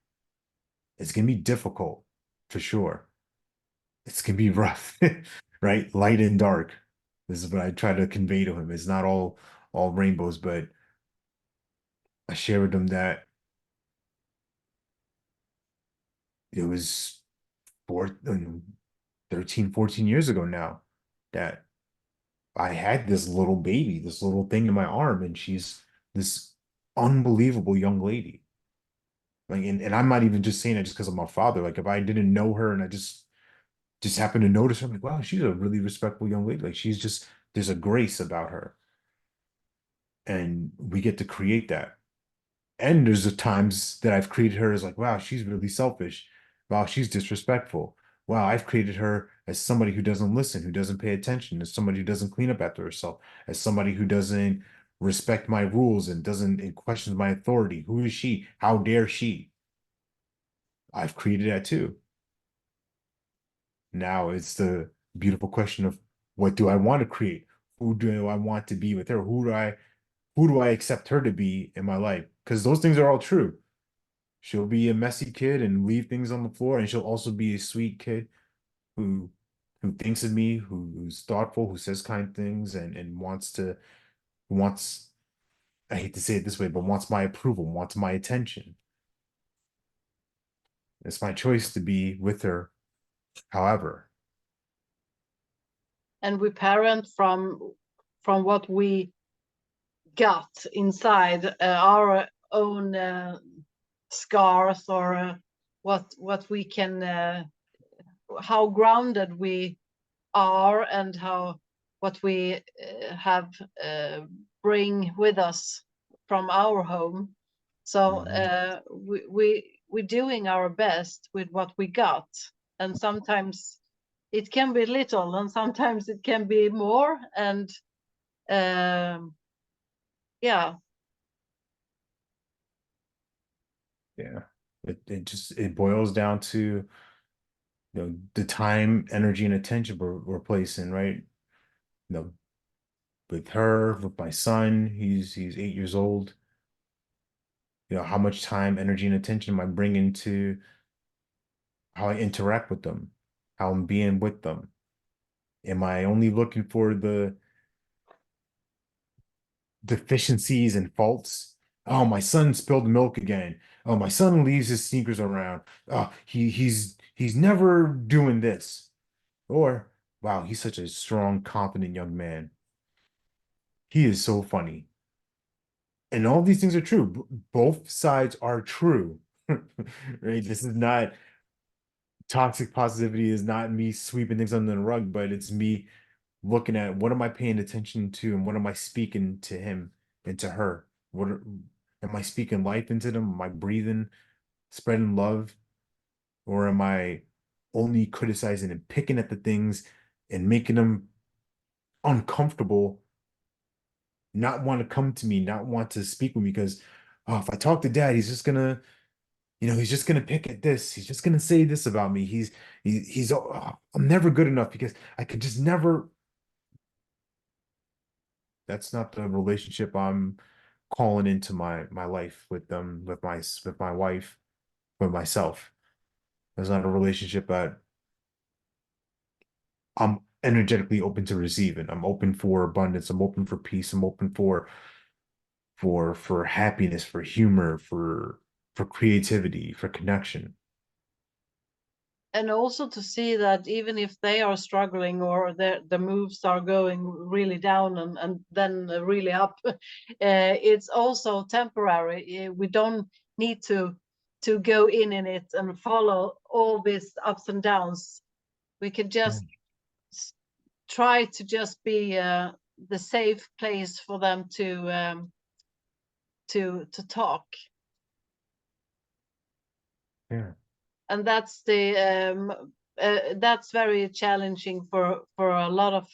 [SPEAKER 2] It's going to be difficult for sure. It's going to be rough, right? Light and dark. This is what I try to convey to him. It's not all rainbows, but I share with him that it was 13, 14 years ago now that I had this little baby, this little thing in my arm, and she's this unbelievable young lady. Like, and I'm not even just saying it just because I'm a father. Like, if I didn't know her and I just happened to notice her, I'm like, wow, she's a really respectful young lady. Like, there's a grace about her, and we get to create that. And there's the times that I've created her as like, wow, she's really selfish. Wow, she's disrespectful. Wow, I've created her as somebody who doesn't listen, who doesn't pay attention, as somebody who doesn't clean up after herself, as somebody who doesn't respect my rules and doesn't and questions my authority. Who is she? How dare she? I've created that too. Now it's the beautiful question of what do I want to create? Who do I want to be with her? Who do I accept her to be in my life? Because those things are all true. She'll be a messy kid and leave things on the floor, and she'll also be a sweet kid who who thinks of me, who's thoughtful, who says kind things, and wants I hate to say it this way, but wants my approval, wants my attention. It's my choice to be with her, however.
[SPEAKER 1] And we parent from what we got inside our own scars, or what we can how grounded we are, and what we have bring with us from our home. So we're doing our best with what we got, and sometimes it can be little, and sometimes it can be more, and yeah.
[SPEAKER 2] Yeah. It boils down to the time, energy, and attention we're placing, right? With her, with my son, he's 8 years old. How much time, energy, and attention am I bringing to how I interact with them, how I'm being with them? Am I only looking for the deficiencies and faults? Oh, my son spilled milk again. Oh, my son leaves his sneakers around. Oh, he's never doing this. Or, wow, he's such a strong, confident young man. He is so funny. And all these things are true. Both sides are true. Right? This is not toxic positivity, is not me sweeping things under the rug, but it's me looking at what am I paying attention to and what am I speaking to him and to her? Am I speaking life into them? Am I breathing, spreading love? Or am I only criticizing and picking at the things and making them uncomfortable, not want to come to me, not want to speak with me because, oh, if I talk to dad, he's just gonna pick at this. He's just gonna say this about me. I'm never good enough because I could just never. That's not the relationship I'm calling into my life with them, with my wife, with myself. That's not a relationship that I'm energetically open to receiving. I'm open for abundance. I'm open for peace. I'm open for happiness, for humor, for creativity, for connection.
[SPEAKER 1] And also to see that even if they are struggling, or the moves are going really down, and then really up, it's also temporary. We don't need to to go in it and follow all these ups and downs. We could just try to just be the safe place for them to talk.
[SPEAKER 2] Yeah.
[SPEAKER 1] And that's that's very challenging for a lot of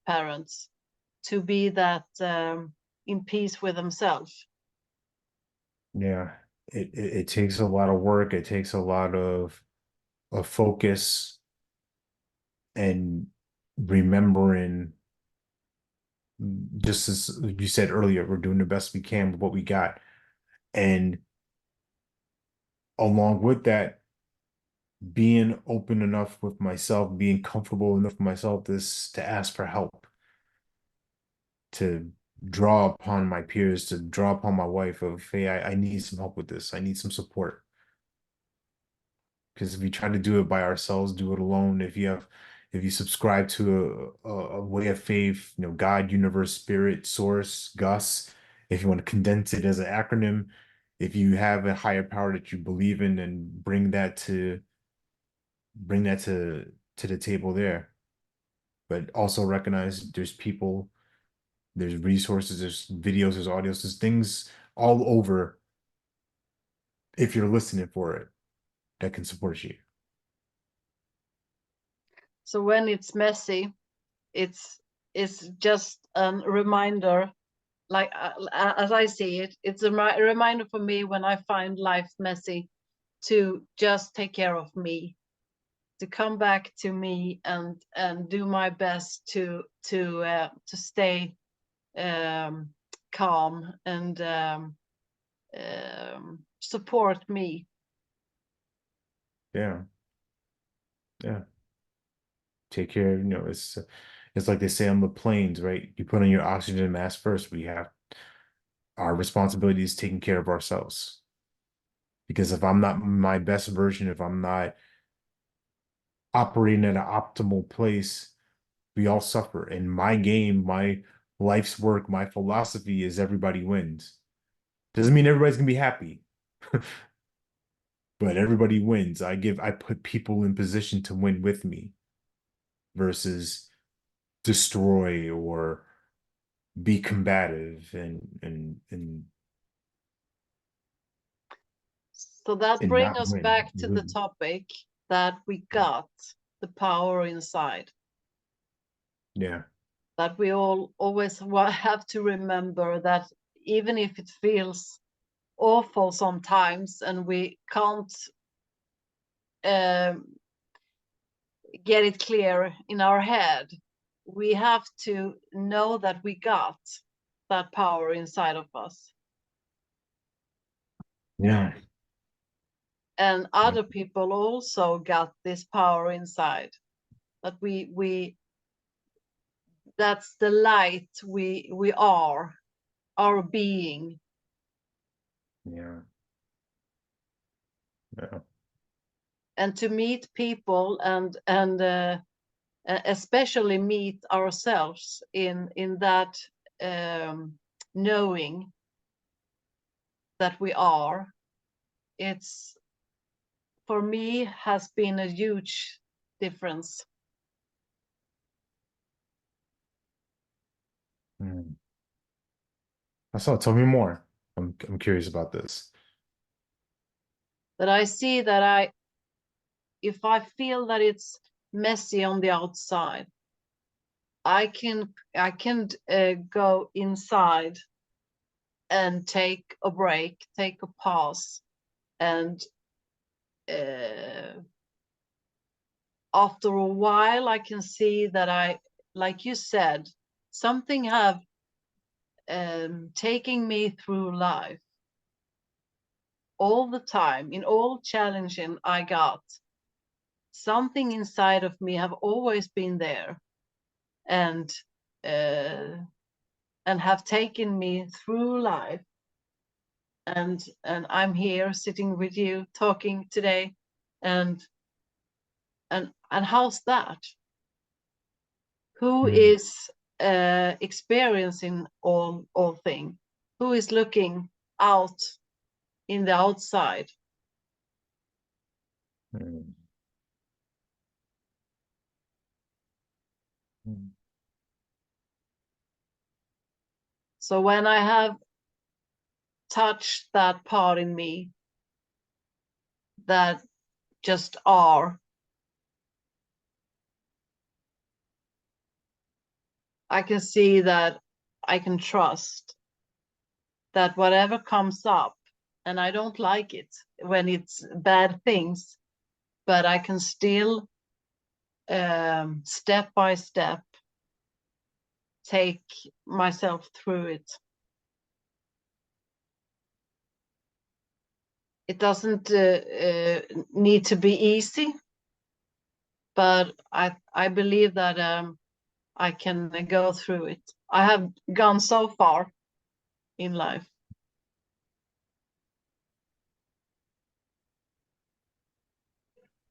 [SPEAKER 1] parents, to be that in peace with themselves.
[SPEAKER 2] Yeah. It takes a lot of work. It takes a lot of focus and remembering, just as you said earlier, we're doing the best we can with what we got. And along with that, being open enough with myself, being comfortable enough with myself to ask for help, to draw upon my peers, to draw upon my wife of, hey, I need some help with this. I need some support. Because if we try to do it by ourselves, do it alone, if you subscribe to a way of faith, God, universe, spirit, source, Gus, if you want to condense it as an acronym, if you have a higher power that you believe in, and bring that to the table there. But also recognize there's people, there's resources, there's videos, there's audios, there's things all over, if you're listening for it, that can support you.
[SPEAKER 1] So when it's messy, it's just a reminder, like as I see it, it's a reminder for me when I find life messy, to just take care of me, to come back to me and do my best to stay calm and support me.
[SPEAKER 2] Yeah. Yeah. Take care. It's like they say on the planes, right? You put on your oxygen mask first. We have our responsibility is taking care of ourselves. Because if I'm not my best version, if I'm not operating at an optimal place, we all suffer. And my game, my life's work, my philosophy is everybody wins. Doesn't mean everybody's gonna be happy, but everybody wins. I put people in position to win with me versus destroy or be combative
[SPEAKER 1] So that
[SPEAKER 2] and
[SPEAKER 1] brings
[SPEAKER 2] not
[SPEAKER 1] us
[SPEAKER 2] win.
[SPEAKER 1] back to the topic that we got the power inside.
[SPEAKER 2] Yeah.
[SPEAKER 1] That we all always have to remember that even if it feels awful sometimes and we can't get it clear in our head, we have to know that we got that power inside of us.
[SPEAKER 2] Yeah.
[SPEAKER 1] And other people also got this power inside. That we that's the light we are, our being.
[SPEAKER 2] Yeah. Yeah.
[SPEAKER 1] And to meet people and especially meet ourselves in that knowing that we are, it's, for me, has been a huge difference.
[SPEAKER 2] Mm. So tell me more. I'm curious about this.
[SPEAKER 1] That I see that if I feel that it's messy on the outside, I can go inside and take a break, take a pause, and after a while I can see that like you said, something have taking me through life all the time, in all challenging I got. Something inside of me have always been there and have taken me through life. And I'm here sitting with you talking today, and how's that? Who is experiencing all things? Who is looking out in the outside.
[SPEAKER 2] Mm. Mm.
[SPEAKER 1] So when I have touched that part in me that just are, I can see that I can trust that whatever comes up, and I don't like it when it's bad things, but I can still step by step take myself through it. It doesn't need to be easy, but I believe that I can go through it. I have gone so far in life.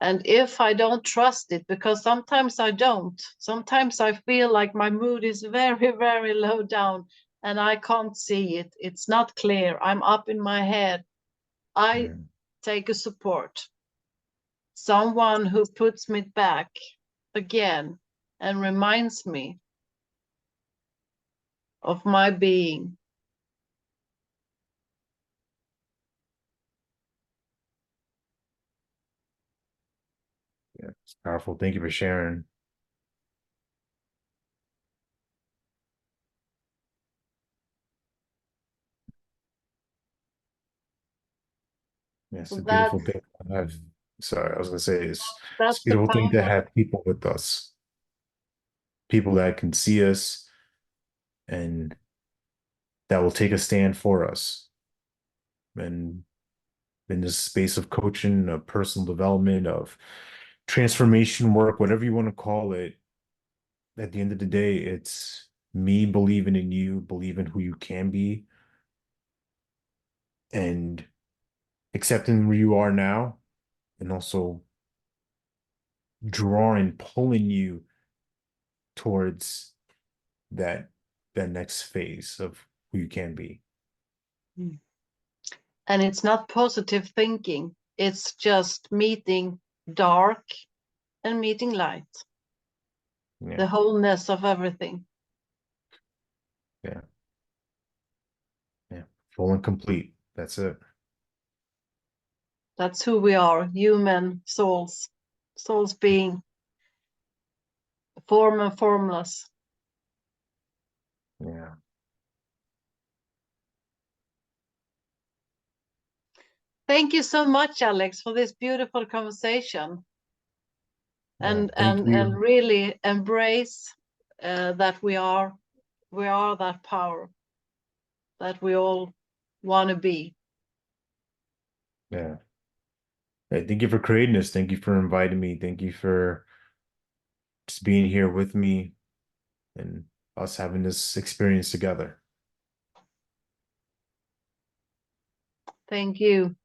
[SPEAKER 1] And if I don't trust it, because sometimes I don't, sometimes I feel like my mood is very, very low down and I can't see it. It's not clear. I'm up in my head. I take a support, someone who puts me back again and reminds me of my being.
[SPEAKER 2] Yeah, it's powerful. Thank you for sharing. Yes, it's a
[SPEAKER 1] That
[SPEAKER 2] beautiful thing to have. Sorry, I was gonna say it's
[SPEAKER 1] that's
[SPEAKER 2] a
[SPEAKER 1] the
[SPEAKER 2] beautiful thing to
[SPEAKER 1] power.
[SPEAKER 2] have people with us, people that can see us and that will take a stand for us. And in this space of coaching, of personal development, of transformation work, whatever you want to call it, at the end of the day, it's me believing in you, believing who you can be, and accepting where you are now, and also drawing, pulling you towards that next phase of who you can be.
[SPEAKER 1] And it's not positive thinking. It's just meeting dark and meeting light.
[SPEAKER 2] Yeah,
[SPEAKER 1] The wholeness of everything.
[SPEAKER 2] yeah, yeah. Full and complete. That's it.
[SPEAKER 1] That's who we are, human souls. Souls being form and formless.
[SPEAKER 2] Yeah.
[SPEAKER 1] Thank you so much, Alex, for this beautiful conversation.
[SPEAKER 2] Yeah.
[SPEAKER 1] And
[SPEAKER 2] Thank
[SPEAKER 1] and
[SPEAKER 2] you.
[SPEAKER 1] really embrace that we are that power that we all want to be.
[SPEAKER 2] Yeah. Hey, thank you for creating this. Thank you for inviting me. Thank you for just being here with me and us having this experience together.
[SPEAKER 1] Thank you.